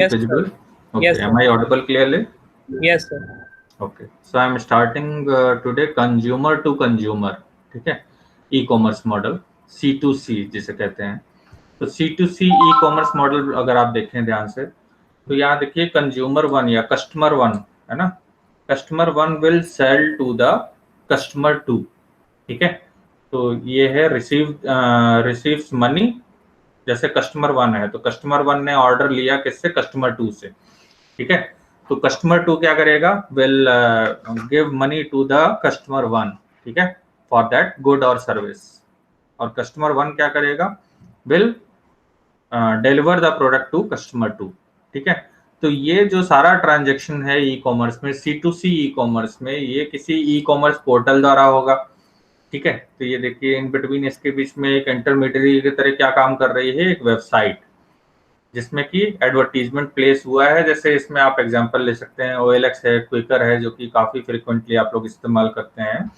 Yes, visible? sir. Okay. Yes, Am sir. I audible clearly? Yes, sir. Okay. So I'm starting today consumer to consumer. ठीक है, e-commerce model C2C जिसे कहते हैं। तो C2C e-commerce model अगर आप देखें ध्यान से, तो यहाँ देखिए कंज्यूमर वन या कस्टमर वन है ना, customer one will sell to the customer two. ठीक है, तो ये है रिसीव्स मनी। जैसे कस्टमर वन है तो कस्टमर वन ने ऑर्डर लिया किससे, कस्टमर टू से। ठीक है, तो कस्टमर टू क्या करेगा, will give money to the customer one. ठीक है, फॉर दैट गुड और सर्विस। और कस्टमर वन क्या करेगा, will deliver the product to customer two. ठीक है, तो ये जो सारा ट्रांजेक्शन है ई कॉमर्स में, C2C ई कॉमर्स में, ये किसी ई कॉमर्स पोर्टल द्वारा होगा। ठीक है, तो ये देखिए इन बिटवीन इसके बीच में एक इंटरमीडियरी की तरह क्या काम कर रही है, एक वेबसाइट जिसमें कि एडवर्टीजमेंट प्लेस हुआ है। जैसे इसमें आप एग्जांपल ले सकते हैं, OLX है, क्विकर है, जो कि काफी फ्रिक्वेंटली आप लोग इस्तेमाल करते हैं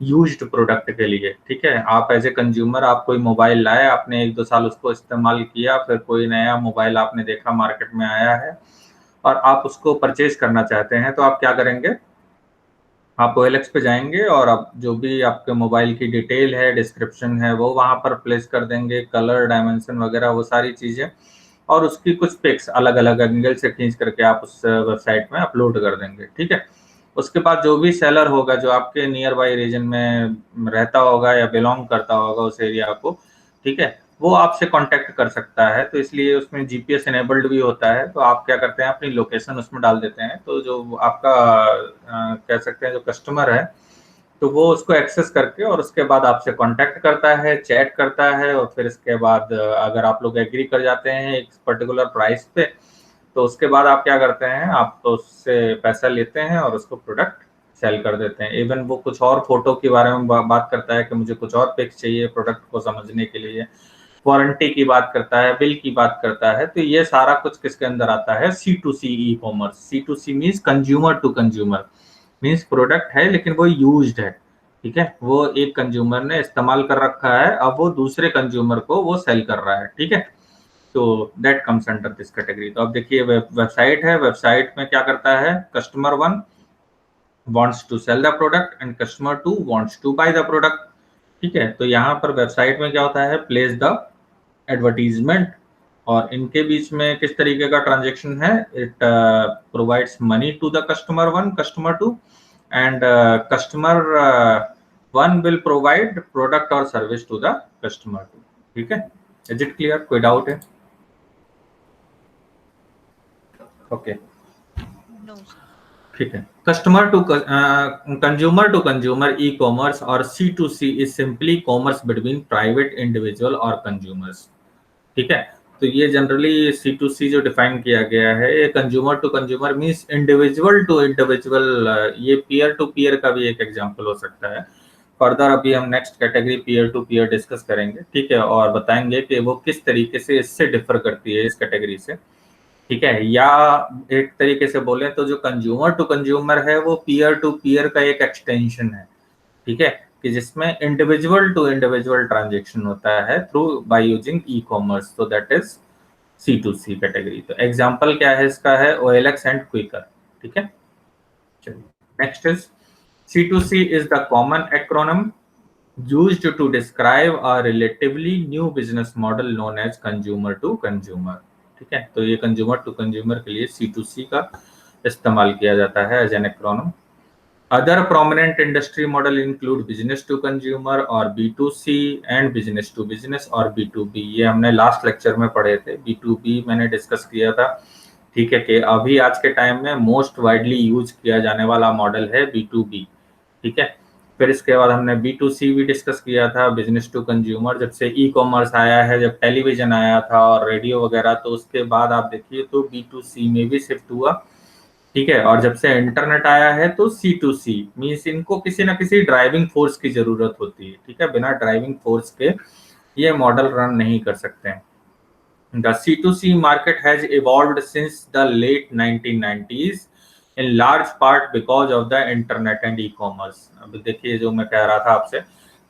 यूज्ड प्रोडक्ट के लिए। ठीक है, आप एज ए कंज्यूमर आप कोई मोबाइल लाए, आपने 1-2 साल उसको इस्तेमाल किया, फिर कोई नया मोबाइल आपने देखा मार्केट में आया है और आप उसको परचेज करना चाहते हैं, तो आप क्या करेंगे, आप OLX पे जाएंगे और आप जो भी आपके मोबाइल की डिटेल है, डिस्क्रिप्शन है, वो वहां पर प्लेस कर देंगे, कलर, डायमेंशन वगैरह वो सारी चीजें, और उसकी कुछ पिक्स अलग अलग एंगल से खींच करके आप उस वेबसाइट में अपलोड कर देंगे। ठीक है, उसके बाद जो भी सेलर होगा जो आपके नियर बाई रीजन में रहता होगा या बिलोंग करता होगा उस एरिया को, ठीक है, वो आपसे कांटेक्ट कर सकता है। तो इसलिए उसमें GPS इनेबल्ड भी होता है। तो आप क्या करते हैं, अपनी लोकेशन उसमें डाल देते हैं, तो जो आपका कह सकते हैं जो कस्टमर है, तो वो उसको एक्सेस करके और उसके बाद आपसे कांटेक्ट करता है, चैट करता है, और फिर इसके बाद अगर आप लोग एग्री कर जाते हैं एक पर्टिकुलर प्राइस पे, तो उसके बाद आप क्या करते हैं, आप तो उससे पैसा लेते हैं और उसको प्रोडक्ट सेल कर देते हैं। इवन वो कुछ और फोटो के बारे में बात करता है कि मुझे कुछ और पिक्स चाहिए प्रोडक्ट को समझने के लिए, वारंटी की बात करता है, बिल की बात करता है। तो ये सारा कुछ किसके अंदर आता है, C2C e commerce. C2C means consumer to consumer, means product है लेकिन वो यूज्ड है। ठीक है, वो एक कंज्यूमर ने इस्तेमाल कर रखा है, अब वो दूसरे कंज्यूमर को वो सेल कर रहा है। ठीक है, तो that comes under this category. तो अब देखिए वेबसाइट है, वेबसाइट में क्या करता है, customer one wants to sell the product and customer two wants to buy the product। ठीक है, तो यहाँ पर वेबसाइट में क्या होता है, प्लेस द एडवर्टीजमेंट, और इनके बीच में किस तरीके का ट्रांजेक्शन है, it provides money to the customer one, customer two, and customer one will provide product और service to the customer two. ठीक है, इज इट क्लियर, कोई डाउट है? ओके, ठीक है। Customer to consumer to consumer e commerce और C2C is simply commerce between private individual और consumers. ठीक है, तो ये जनरली C2C जो डिफाइन किया गया है, ये consumer to consumer means individual to individual. ये पीयर टू पीयर का भी एक एग्जांपल हो सकता है। फर्दर अभी हम next category peer to peer discuss करेंगे। ठीक है, और बताएंगे कि वो किस तरीके से इससे डिफर करती है इस कैटेगरी से। ठीक है, या एक तरीके से बोले तो जो कंज्यूमर टू कंज्यूमर है वो पीयर टू पीयर का एक एक्सटेंशन है। ठीक है, कि जिसमें इंडिविजुअल टू इंडिविजुअल ट्रांजेक्शन होता है through by using e commerce, तो दैट इज C2C कैटेगरी। तो एग्जांपल क्या है इसका, है OLX एंड क्विकर। ठीक है, चलिए next is C2C is the common acronym used to describe a relatively new business model known as consumer to consumer। ठीक है, तो ये कंज्यूमर टू कंज्यूमर के लिए C2C का इस्तेमाल किया जाता है as an acronym. Other prominent industry model include business to consumer और B2C and business to business और B2B। ये हमने लास्ट लेक्चर में पढ़े थे, B2B मैंने डिस्कस किया था। ठीक है, कि अभी आज के टाइम में मोस्ट वाइडली यूज किया जाने वाला मॉडल है B2B। ठीक है, फिर इसके बाद हमने B2C भी डिस्कस किया था, बिजनेस टू कंज्यूमर। जब से ई कॉमर्स आया है, जब टेलीविजन आया था और रेडियो वगैरह, तो उसके बाद आप देखिए तो B2C में भी शिफ्ट हुआ। ठीक है, और जब से इंटरनेट आया है तो C2C मीन्स इनको किसी ना किसी ड्राइविंग फोर्स की जरूरत होती है। ठीक है, बिना ड्राइविंग फोर्स के ये मॉडल रन नहीं कर सकते हैं। The C2C market has evolved since the late 1990s in large part because of the internet and e-commerce। अब देखिए जो मैं कह रहा था आपसे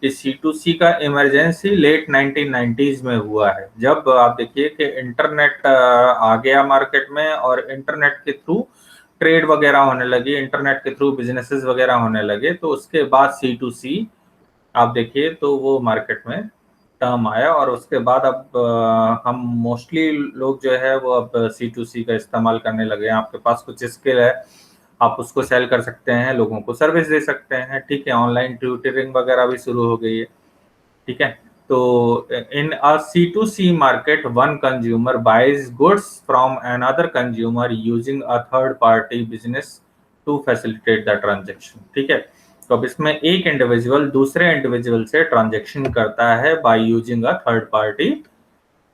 कि C2C का इमरजेंसी लेट 1990s में हुआ है, जब आप देखिए कि इंटरनेट आ गया मार्केट में और इंटरनेट के थ्रू ट्रेड वगैरह होने लगी, इंटरनेट के थ्रू बिजनेसेस वगैरह होने लगे, तो उसके बाद C2C आप देखिए तो वो मार्केट में टर्म आया और उसके बाद अब हम मोस्टली लोग जो है वो अब C2C का इस्तेमाल करने लगे हैं। आपके पास कुछ स्किल है, आप उसको सेल कर सकते हैं, लोगों को सर्विस दे सकते हैं, ठीक है। ऑनलाइन ट्यूटरिंग वगैरह भी शुरू हो गई है, ठीक है। तो in a C2C market one consumer buys goods from another consumer using a third party business to facilitate the transaction, ठीक है। तो अब इसमें एक इंडिविजुअल दूसरे इंडिविजुअल से ट्रांजेक्शन करता है by using a third party,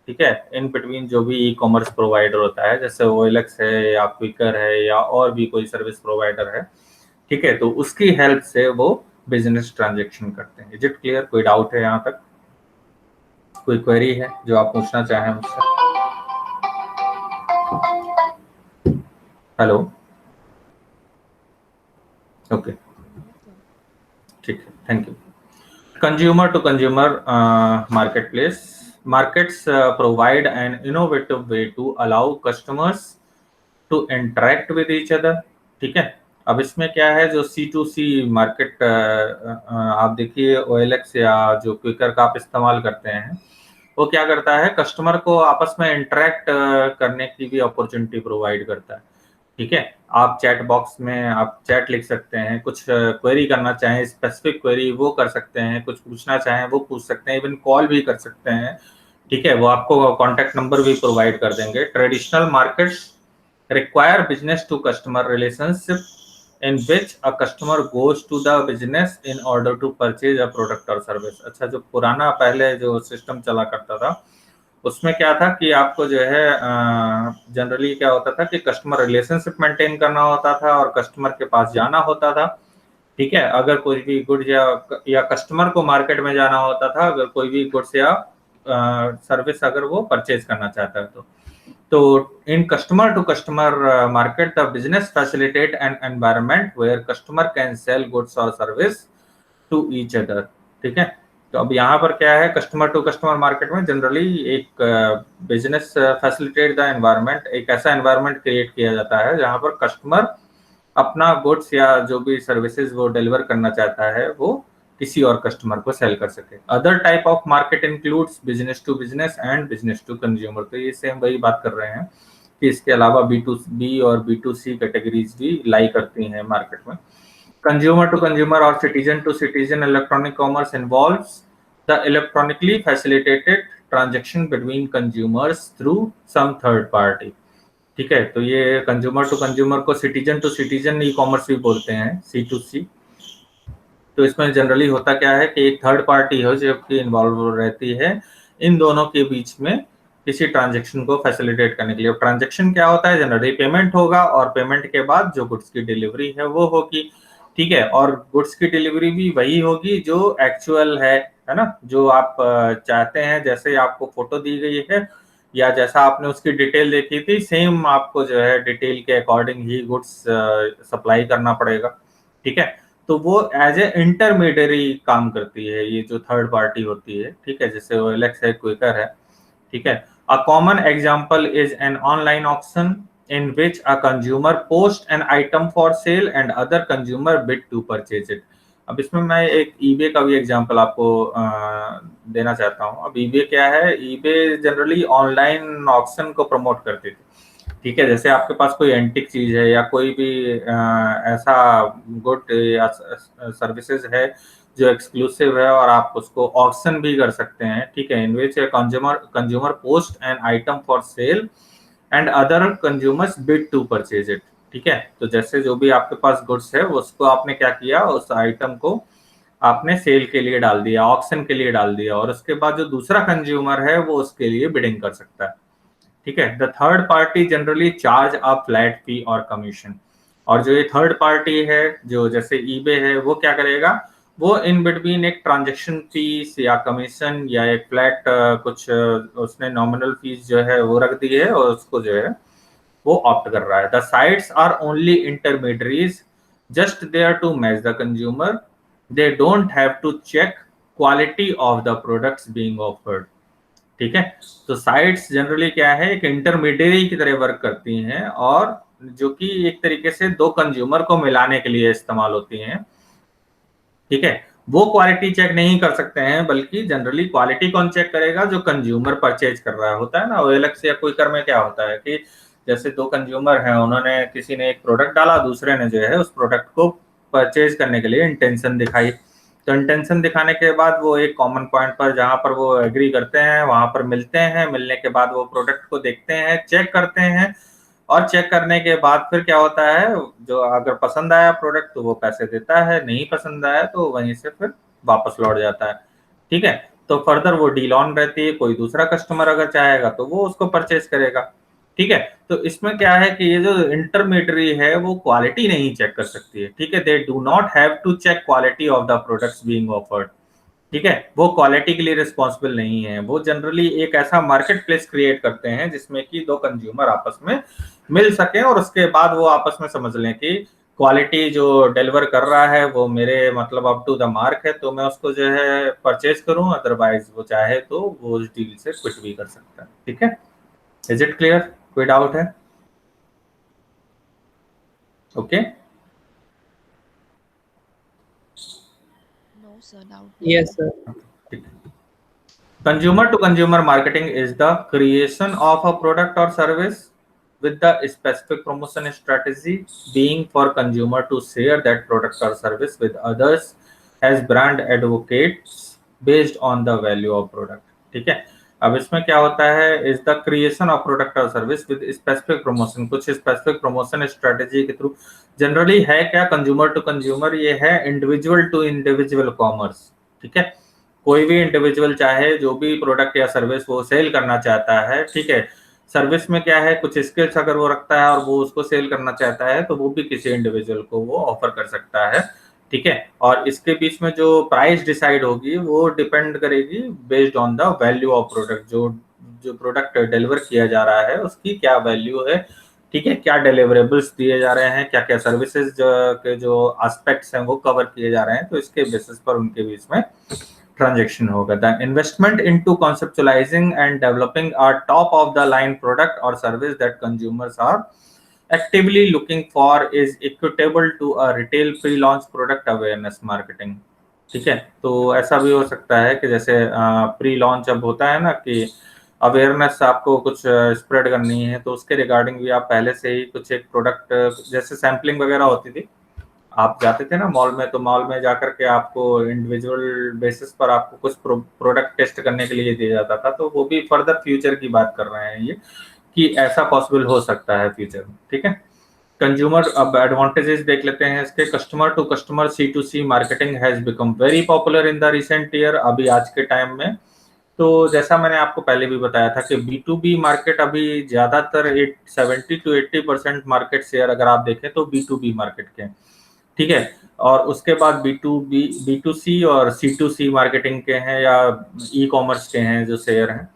ठीक है, इन बिटवीन जो भी ई कॉमर्स प्रोवाइडर होता है, जैसे OLX है या क्विकर है या और भी कोई सर्विस प्रोवाइडर है, ठीक है। तो उसकी हेल्प से वो बिजनेस ट्रांजेक्शन करते हैं। Is it clear? कोई डाउट है यहाँ तक? कोई क्वेरी है जो आप पूछना चाहें मुझसे? हेलो, ओके, ठीक है, thank you. Consumer to consumer marketplace markets provide an innovative way to allow customers to interact with each other, ठीक है। अब इसमें क्या है, जो C2C मार्केट आप देखिए OLX या जो क्विकर का आप इस्तेमाल करते हैं, वो क्या करता है, कस्टमर को आपस में इंटरेक्ट करने की भी अपॉर्चुनिटी प्रोवाइड करता है, ठीक है। आप चैट बॉक्स में आप चैट लिख सकते हैं, कुछ क्वेरी करना चाहें, स्पेसिफिक क्वेरी वो कर सकते हैं, कुछ पूछना चाहें वो पूछ सकते हैं, इवन कॉल भी कर सकते हैं, ठीक है। वो आपको कॉन्टैक्ट नंबर भी प्रोवाइड कर देंगे। Traditional markets require business to customer relationship in which a customer goes to the business in order to purchase a product or service। अच्छा, जो पुराना पहले जो सिस्टम चला करता था उसमें क्या था कि आपको जो है जनरली क्या होता था कि कस्टमर रिलेशनशिप मेंटेन करना होता था और कस्टमर के पास जाना होता था, ठीक है। अगर कोई भी गुड्स या कस्टमर को मार्केट में जाना होता था, अगर कोई भी गुड्स या सर्विस अगर वो परचेज करना चाहता है तो in customer to customer market the business facilitate an environment where customer can sell goods or service to each other, ठीक है। तो अब यहाँ पर क्या है, कस्टमर टू कस्टमर मार्केट में जनरली एक बिजनेस फैसिलिटेट द एनवायरनमेंट, एक ऐसा एनवायरनमेंट क्रिएट किया जाता है जहाँ पर कस्टमर अपना गुड्स या जो भी सर्विसेज वो डिलीवर करना चाहता है वो किसी और कस्टमर को सेल कर सके। Other type of market includes business to business and business to consumer. तो ये सेम वही बात कर रहे हैं कि इसके अलावा B2B और B2C कैटेगरीज भी लाई करती हैं मार्केट में। कंज्यूमर टू कंज्यूमर और citizen to citizen electronic commerce involves the electronically facilitated transaction between consumers through some third party, ठीक है। तो ये कंज्यूमर टू कंज्यूमर को citizen to citizen e commerce भी बोलते हैं, C2C। तो इसमें जनरली होता क्या है कि एक थर्ड पार्टी हो जो कि इन्वॉल्व रहती है इन दोनों के बीच में किसी ट्रांजैक्शन को फैसिलिटेट करने के लिए। ट्रांजैक्शन क्या होता है, जनरली पेमेंट होगा और पेमेंट के बाद जो गुड्स की डिलीवरी है वो होगी, ठीक है। और गुड्स की डिलीवरी भी वही होगी जो एक्चुअल है ना, जो आप चाहते हैं, जैसे आपको फोटो दी गई है या जैसा आपने उसकी डिटेल देखी थी, सेम आपको जो है डिटेल के अकॉर्डिंग ही गुड्स सप्लाई करना पड़ेगा, ठीक है। तो वो एज ए इंटरमीडियरी काम करती है, ये जो थर्ड पार्टी होती है, ठीक है। जैसे OLX है, क्विकर है, ठीक है। A common example is an online auction in which a consumer post an item for sale and other consumer bid to purchase it। अब इसमें मैं एक eBay का भी एग्जांपल आपको देना चाहता हूँ। अब eBay क्या है, eBay जनरली ऑनलाइन ऑक्शन को प्रमोट करती थी, ठीक है। जैसे आपके पास कोई एंटिक चीज है या कोई भी ऐसा गुड या सर्विसेज है जो एक्सक्लूसिव है और आप उसको ऑक्शन भी कर सकते हैं, ठीक है। In which consumer post an item for sale and other consumers bid to purchase it, ठीक है। तो जैसे जो भी आपके पास गुड्स है उसको आपने क्या किया, उस आइटम को आपने सेल के लिए डाल दिया, ऑक्शन के लिए डाल दिया, और उसके बाद जो दूसरा कंज्यूमर है वो उसके लिए बिडिंग कर सकता है, ठीक है। The third party generally charge a flat fee और कमीशन। और जो ये थर्ड पार्टी है, जो जैसे eBay है, वो क्या करेगा, वो इन बिटवीन एक ट्रांजैक्शन फीस या कमीशन या एक फ्लैट कुछ उसने नॉमिनल फीस जो है वो रख दी है और उसको जो है वो ऑप्ट कर रहा है। The sites are only intermediaries just there to match the consumer, they don't have to check quality of the products being offered. ठीक है, तो साइट्स जनरली क्या है, एक इंटरमीडिएरी की तरह वर्क करती हैं, और जो कि एक तरीके से दो कंज्यूमर को मिलाने के लिए इस्तेमाल होती हैं। ठीक है, वो क्वालिटी चेक नहीं कर सकते हैं, बल्कि जनरली क्वालिटी कौन चेक करेगा, जो कंज्यूमर परचेज कर रहा होता है ना। OLX या क्विकर में क्या होता है कि जैसे दो कंज्यूमर हैं, उन्होंने किसी ने एक प्रोडक्ट डाला, दूसरे ने जो है उस प्रोडक्ट को परचेज करने के लिए इंटेंशन दिखाई। तो इंटेंशन दिखाने के बाद वो एक कॉमन पॉइंट पर, जहां पर वो एग्री करते हैं, वहां पर मिलते हैं। मिलने के बाद वो प्रोडक्ट को देखते हैं, चेक करते हैं, और चेक करने के बाद फिर क्या होता है, जो अगर पसंद आया प्रोडक्ट तो वो पैसे देता है, नहीं पसंद आया तो वहीं से फिर वापस लौट जाता है। ठीक है, तो फर्दर वो डील ऑन रहती है, कोई दूसरा कस्टमर अगर चाहेगा तो वो उसको परचेज करेगा। ठीक है, तो इसमें क्या है कि ये जो इंटरमीडियरी है वो क्वालिटी नहीं चेक कर सकती है। ठीक है, they do not have to check quality of the products being offered. ठीक है, वो क्वालिटी के लिए रिस्पॉन्सिबल नहीं है। वो जनरली एक ऐसा मार्केट प्लेस क्रिएट करते हैं जिसमें कि दो कंज्यूमर आपस में मिल सके, और उसके बाद वो आपस में समझ लें कि क्वालिटी जो डिलीवर कर रहा है वो मेरे मतलब अप टू द मार्क है, तो मैं उसको जो है परचेज करूं, अदरवाइज वो चाहे तो वो उस डील से क्विट भी कर सकता है। ठीक है, इज इट क्लियर? कोई डाउट है? Okay. No, sir, doubt Yes, नहीं है। sir. Consumer to consumer marketing is the creation of a product or service with the specific promotion strategy being for consumer to share that product or service with others as brand advocates based on the value of product। ठीक है, अब इसमें क्या होता है, is the creation of product और service with specific promotion, कुछ specific promotion strategy के थ्रू। जनरली है क्या, कंज्यूमर टू कंज्यूमर, ये है इंडिविजुअल टू इंडिविजुअल कॉमर्स। ठीक है, कोई भी इंडिविजुअल चाहे जो भी प्रोडक्ट या सर्विस वो सेल करना चाहता है। ठीक है, सर्विस में क्या है, कुछ स्किल्स अगर वो रखता है और वो उसको सेल करना चाहता है, तो वो भी किसी इंडिविजुअल को वो ऑफर कर सकता है। ठीक है, और इसके बीच में जो प्राइस डिसाइड होगी वो डिपेंड करेगी based on the value of product. जो जो प्रोडक्ट डिलीवर किया जा रहा है उसकी क्या वैल्यू है। ठीक है, क्या डिलीवरेबल्स दिए जा रहे हैं, क्या क्या सर्विसेज के जो एस्पेक्ट्स हैं वो कवर किए जा रहे हैं, तो इसके बेसिस पर उनके बीच में transaction होगा। The investment into conceptualizing and developing a top of the line product or service that consumers are actively looking for is equitable to a retail pre-launch product awareness marketing। ठीक है, तो ऐसा भी हो सकता है कि जैसे प्री लॉन्च अब होता है ना, कि अवेयरनेस आपको कुछ स्प्रेड करनी है, तो उसके रिगार्डिंग भी आप पहले से ही कुछ एक प्रोडक्ट, जैसे सैम्पलिंग वगैरह होती थी, आप जाते थे ना मॉल में, तो मॉल में जाकर के आपको इंडिविजुअल बेसिस पर आपको कुछ प्रोडक्ट टेस्ट करने के लिए दिया जाता था। तो वो भी फर्दर फ्यूचर की बात कर रहे हैं ये, कि ऐसा पॉसिबल हो सकता है फ्यूचर में। ठीक है, कंज्यूमर, अब एडवांटेजेस देख लेते हैं इसके। Customer to customer C2C marketing has become very popular in the recent year, अभी आज के टाइम में। तो जैसा मैंने आपको पहले भी बताया था कि B2B मार्केट अभी ज्यादातर 70 to 80% मार्केट शेयर अगर आप देखें तो B2B मार्केट के। ठीक है, और उसके बाद B2C और C2C मार्केटिंग के हैं, या ई कॉमर्स के हैं जो शेयर हैं।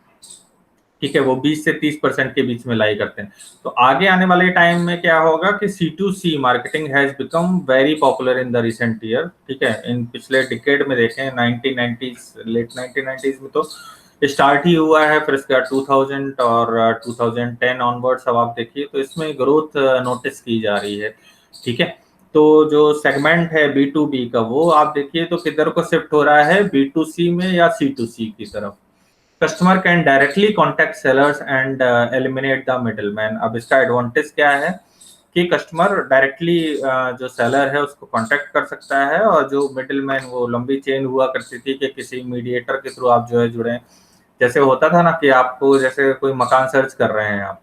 ठीक है, वो 20 से 30% के बीच में लाई करते हैं। तो आगे आने वाले टाइम में क्या होगा कि C2C marketing has become very popular in the recent year. ठीक है, इन पिछले डिकेड में देखें, 1990s, लेट 1990s में तो स्टार्ट ही हुआ है, फिर इसके बाद 2000 और 2010 ऑनवर्ड्स अब आप देखिए तो इसमें ग्रोथ नोटिस की जा रही है। ठीक है, तो जो सेगमेंट है B2B का, वो आप देखिए तो किधर को शिफ्ट हो रहा है, B2C में या C2C की तरफ। Customer can directly contact sellers and eliminate the middleman. अब इसका एडवांटेज क्या है कि कस्टमर डायरेक्टली जो सेलर है उसको कांटेक्ट कर सकता है, और जो मिडिलमैन, वो लंबी चेन हुआ करती थी कि किसी मीडिएटर के थ्रू आप जो है जुड़े। जैसे होता था ना कि आपको जैसे कोई मकान सर्च कर रहे हैं आप,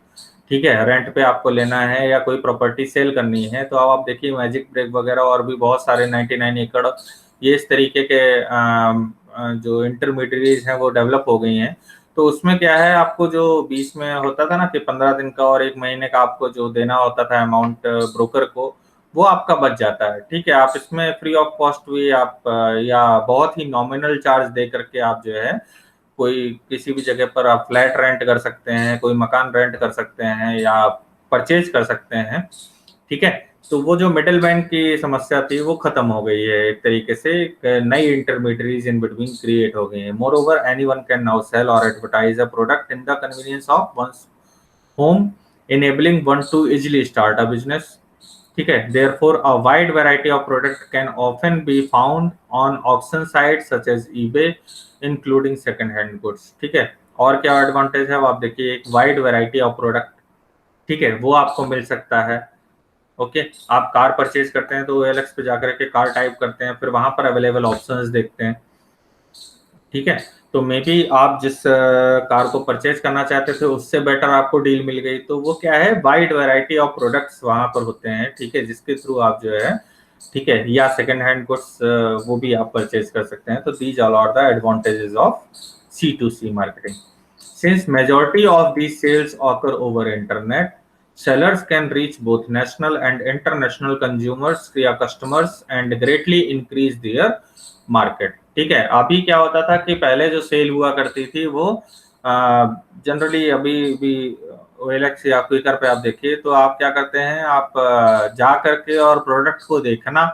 ठीक है, रेंट पे आपको लेना है या कोई प्रॉपर्टी सेल करनी है, तो आप देखिए मैजिक ब्रेक वगैरह और भी बहुत सारे 99 एकड़, ये इस तरीके के जो इंटरमीडिएरीज हैं वो डेवलप हो गई हैं। तो उसमें क्या है, आपको जो बीच में होता था ना कि 15 दिन का और 1 महीने का आपको जो देना होता था अमाउंट ब्रोकर को, वो आपका बच जाता है। ठीक है, आप इसमें फ्री ऑफ कॉस्ट भी आप या बहुत ही नॉमिनल चार्ज दे करके आप जो है कोई किसी भी जगह पर आप फ्लैट रेंट कर सकते हैं, कोई मकान रेंट कर सकते हैं, या परचेज कर सकते हैं। ठीक है, तो वो जो मिडिल मैन की समस्या थी वो खत्म हो गई है एक तरीके से, नई इंटरमीडियरीज इन बिटवीन क्रिएट हो गई हैं। More over anyone can now sell और advertise a product in the convenience of one's होम, enabling one to easily start a business. ठीक है, therefore a wide variety of product can often be found on auction sites such as eBay, including second hand goods। ठीक है, और क्या advantage है, अब आप देखिए, एक वाइड वैरायटी ऑफ प्रोडक्ट, ठीक है, वो आपको मिल सकता है। ओके, आप कार परचेज करते हैं तो OLX पे जाकर के कार टाइप करते हैं, फिर वहां पर अवेलेबल ऑप्शंस देखते हैं। ठीक है, तो मे बी आप जिस कार को परचेज करना चाहते थे उससे बेटर आपको डील मिल गई, तो वो क्या है, वाइड वैरायटी ऑफ प्रोडक्ट्स वहां पर होते हैं। ठीक है, जिसके थ्रू आप जो है, ठीक है, या सेकंड हैंड गुड्स वो भी आप परचेज कर सकते हैं। तो these all are the advantages of C2C marketing. Since majority of these sales occur over internet, sellers can reach both national and international consumers या customers and greatly increase their market। ठीक है, अभी क्या होता था कि पहले जो सेल हुआ करती थी वो जनरली अभी भी OLX या क्विकर पे आप देखिए तो आप क्या करते हैं, आप जा करके और प्रोडक्ट को देखना,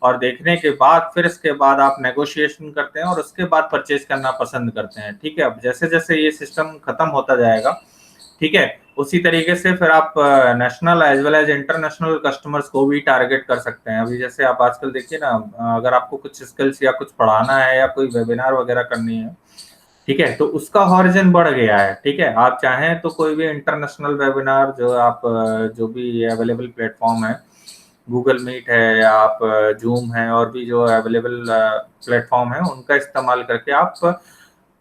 और देखने के बाद फिर इसके बाद आप नेगोशिएशन करते हैं और उसके बाद परचेज करना पसंद करते हैं। ठीक है, अब जैसे जैसे ये सिस्टम खत्म होता जाएगा, ठीक है, उसी तरीके से फिर आप national as well as international customers को भी टारगेट कर सकते हैं। अभी जैसे आप आजकल देखिए ना, अगर आपको कुछ स्किल्स या कुछ पढ़ाना है या कोई वेबिनार वगैरह करनी है, ठीक है, तो उसका हॉरिजन बढ़ गया है। ठीक है, आप चाहें तो कोई भी इंटरनेशनल वेबिनार जो आप जो भी अवेलेबल प्लेटफॉर्म है, गूगल मीट है या आप जूम है, और भी जो अवेलेबल प्लेटफॉर्म है उनका इस्तेमाल करके आप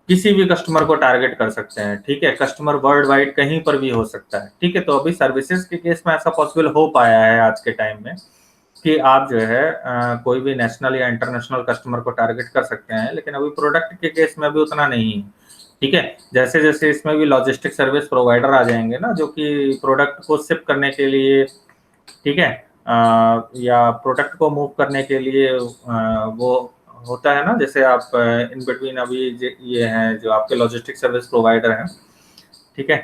किसी भी कस्टमर को टारगेट कर सकते हैं। ठीक है, कस्टमर वर्ल्ड वाइड कहीं पर भी हो सकता है। ठीक है, तो अभी सर्विसेज के केस में ऐसा पॉसिबल हो पाया है आज के टाइम में कि आप जो है कोई भी नेशनल या इंटरनेशनल कस्टमर को टारगेट कर सकते हैं, लेकिन अभी प्रोडक्ट के केस में भी उतना नहीं है। ठीक है, जैसे जैसे इसमें भी लॉजिस्टिक सर्विस प्रोवाइडर आ जाएंगे ना, जो कि प्रोडक्ट को शिप करने के लिए, ठीक है, या प्रोडक्ट को मूव करने के लिए वो होता है ना, जैसे आप इन बिटवीन अभी ये हैं जो आपके लॉजिस्टिक सर्विस प्रोवाइडर हैं। ठीक है,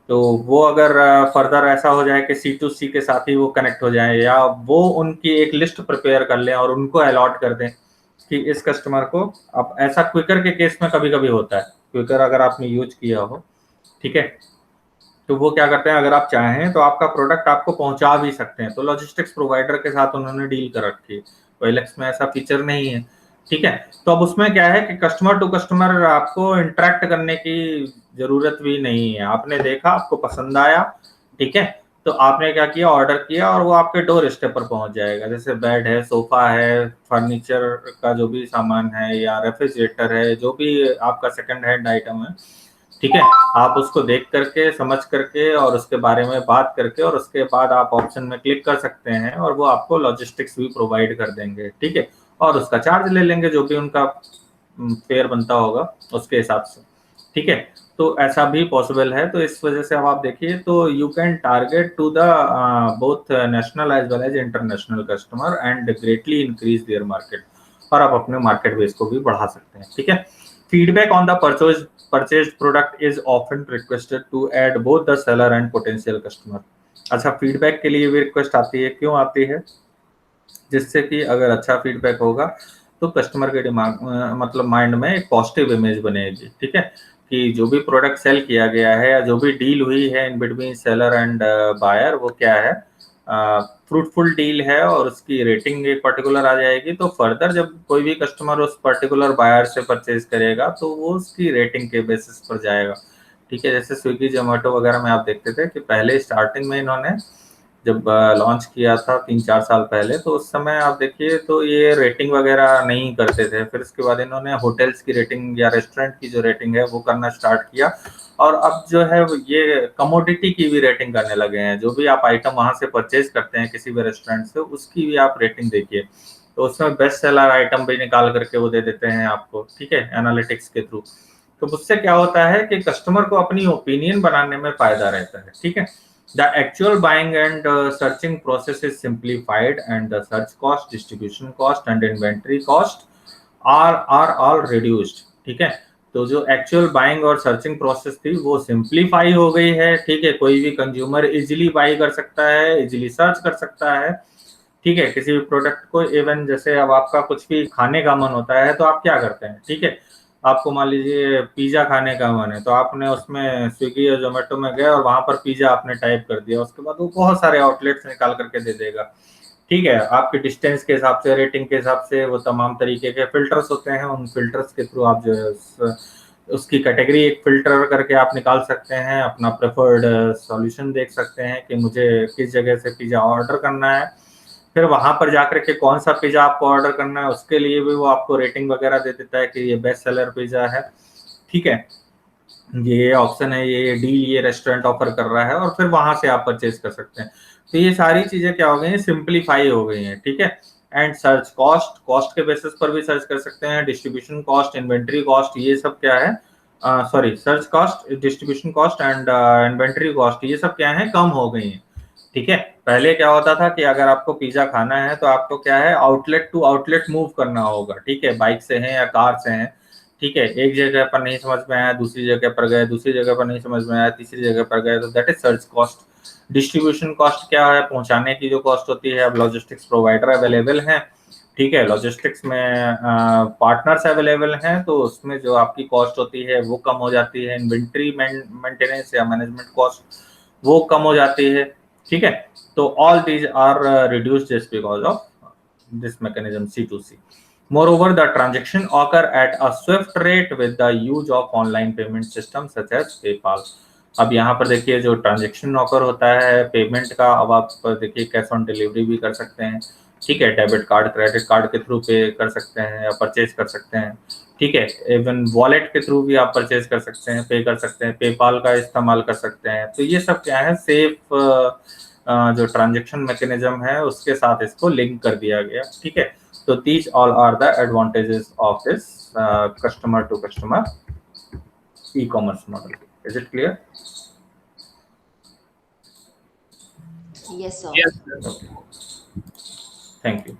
तो वो अगर फर्दर ऐसा हो जाए कि C2C के साथ ही वो कनेक्ट हो जाए, या वो उनकी एक लिस्ट प्रिपेयर कर लें और उनको अलॉट कर दें कि इस कस्टमर को, अब ऐसा क्विकर के केस में कभी कभी होता है, क्विकर अगर आपने यूज किया हो, ठीक है, तो वो क्या करते हैं, अगर आप चाहें तो आपका प्रोडक्ट आपको पहुंचा भी सकते हैं। तो लॉजिस्टिक्स प्रोवाइडर के साथ उन्होंने डील कर रखी है, OLX में ऐसा फीचर नहीं है। ठीक है, तो अब उसमें क्या है कि कस्टमर टू कस्टमर आपको इंटरेक्ट करने की जरूरत भी नहीं है। आपने देखा, आपको पसंद आया, ठीक है, तो आपने क्या किया, ऑर्डर किया, और वो आपके डोर स्टेप पर पहुंच जाएगा। जैसे बेड है, सोफा है, फर्नीचर का जो भी सामान है, या रेफ्रिजरेटर है, जो भी आपका सेकंड हैंड आइटम है, ठीक है, आप उसको देख करके, समझ करके, और उसके बारे में बात करके, और उसके बाद आप ऑप्शन में क्लिक कर सकते हैं, और वो आपको लॉजिस्टिक्स भी प्रोवाइड कर देंगे। ठीक है, और उसका चार्ज ले लेंगे जो भी उनका फेयर बनता होगा उसके हिसाब से। ठीक है, तो ऐसा भी पॉसिबल है। तो इस वजह से अब आप देखिए, तो you can target to the both national as well as international customer and greatly increase their market, और आप अपने मार्केट बेस को भी बढ़ा सकते हैं। ठीक है, feedback on the purchased product is often requested to add both the seller and potential customer। अच्छा, फीडबैक के लिए भी रिक्वेस्ट आती है, क्यों आती है, जिससे कि अगर अच्छा फीडबैक होगा तो कस्टमर के दिमाग मतलब माइंड में एक पॉजिटिव इमेज बनेगी। ठीक है, कि जो भी प्रोडक्ट सेल किया गया है या जो भी डील हुई है in between seller and buyer, वो क्या है, फ्रूटफुल डील है, और उसकी रेटिंग एक पर्टिकुलर आ जाएगी। तो फर्दर जब कोई भी कस्टमर उस पर्टिकुलर बायर से परचेज करेगा तो वो उसकी रेटिंग के बेसिस पर जाएगा। ठीक है, जैसे स्विगी जोमेटो वगैरह में आप देखते थे कि पहले स्टार्टिंग में इन्होंने जब लॉन्च किया था 3-4 साल पहले, तो उस समय आप देखिए तो ये रेटिंग वगैरह नहीं करते थे। फिर इसके बाद इन्होंने होटल्स की रेटिंग या रेस्टोरेंट की जो रेटिंग है वो करना स्टार्ट किया, और अब जो है ये कमोडिटी की भी रेटिंग करने लगे हैं। जो भी आप आइटम वहां से परचेज करते हैं किसी भी रेस्टोरेंट से, उसकी भी आप रेटिंग देखिए, तो उसमें बेस्ट सेलर आइटम भी निकाल करके वो दे देते हैं आपको। ठीक है, एनालिटिक्स के थ्रू। तो उससे क्या होता है कि कस्टमर को अपनी ओपिनियन बनाने में फायदा रहता है। ठीक है, the actual buying and searching process is simplified, and the search cost, distribution cost and inventory cost are all reduced। ठीक है, तो जो एक्चुअल बाइंग और सर्चिंग प्रोसेस थी वो सिंप्लीफाई हो गई है। ठीक है, कोई भी कंज्यूमर इजीली बाई कर सकता है, इजीली सर्च कर सकता है, ठीक है, किसी भी प्रोडक्ट को, इवन जैसे अब आपका कुछ भी खाने का मन होता है तो आप क्या करते हैं, ठीक है, आपको मान लीजिए पिज्जा खाने का मन है, तो आपने उसमें स्विगी या जोमेटो में गए और वहां पर पिज्जा आपने टाइप कर दिया, उसके बाद वो बहुत सारे आउटलेट्स निकाल करके दे देगा। ठीक है, आपके डिस्टेंस के हिसाब से, रेटिंग के हिसाब से वो तमाम तरीके के फिल्टर्स होते हैं, उन फिल्टर्स के थ्रू आप जो है उसकी कैटेगरी एक फिल्टर करके आप निकाल सकते हैं, अपना प्रेफर्ड सॉल्यूशन देख सकते हैं कि मुझे किस जगह से पिज्जा ऑर्डर करना है। फिर वहां पर जाकर के कौन सा पिज्जा आपको ऑर्डर करना है उसके लिए भी वो आपको रेटिंग वगैरह दे देता है कि ये बेस्ट सेलर पिज्जा है। ठीक है, ये ऑप्शन है, ये डील ये रेस्टोरेंट ऑफर कर रहा है, और फिर वहां से आप परचेज कर सकते हैं। तो ये सारी चीजें क्या हो गई हैं, सिंप्लीफाई हो गई हैं। ठीक है, एंड सर्च कॉस्ट, कॉस्ट के बेसिस पर भी सर्च कर सकते हैं, डिस्ट्रीब्यूशन कॉस्ट, इन्वेंट्री कॉस्ट, ये सब क्या है, sorry, search cost, distribution cost and inventory cost, ये सब क्या है, कम हो गई है। ठीक है, पहले क्या होता था कि अगर आपको पिज्जा खाना है तो आपको क्या है, आउटलेट टू आउटलेट मूव करना होगा। ठीक है, बाइक से है या कार से है। ठीक है, एक जगह पर नहीं समझ में आया, दूसरी जगह पर गए, दूसरी जगह पर नहीं समझ में आया, तीसरी जगह पर गए, तो that is search cost. Distribution cost क्या है, पहुंचाने की जो कॉस्ट होती है। अब लॉजिस्टिक्स प्रोवाइडर अवेलेबल है, ठीक है, लॉजिस्टिक्स में पार्टनर्स अवेलेबल हैं, तो उसमें जो आपकी कॉस्ट होती है वो कम हो जाती है। इन्वेंट्री मेंटेनेंस या मैनेजमेंट कॉस्ट वो कम हो जाती है। ठीक है, तो all these are reduced just because of this mechanism C2C. Moreover, the transaction occur at a swift rate with the use of online payment systems such as PayPal. अब यहाँ पर देखिए जो ट्रांजेक्शन ऑकर होता है पेमेंट का, अब आप देखिए कैश ऑन डिलीवरी भी कर सकते हैं। ठीक है, डेबिट कार्ड, क्रेडिट कार्ड के थ्रू पे कर सकते हैं या परचेज कर सकते हैं। ठीक है, इवन वॉलेट के थ्रू भी आप परचेज कर सकते हैं, पे कर सकते हैं, पेपाल का इस्तेमाल कर सकते हैं। तो ये सब क्या है, सेफ जो ट्रांजेक्शन मैकेनिज्म है उसके साथ इसको लिंक कर दिया गया। ठीक है, तो these all are the advantages of this customer to customer e-commerce model. Is it clear? Yes, sir. Yes, sir. Thank you.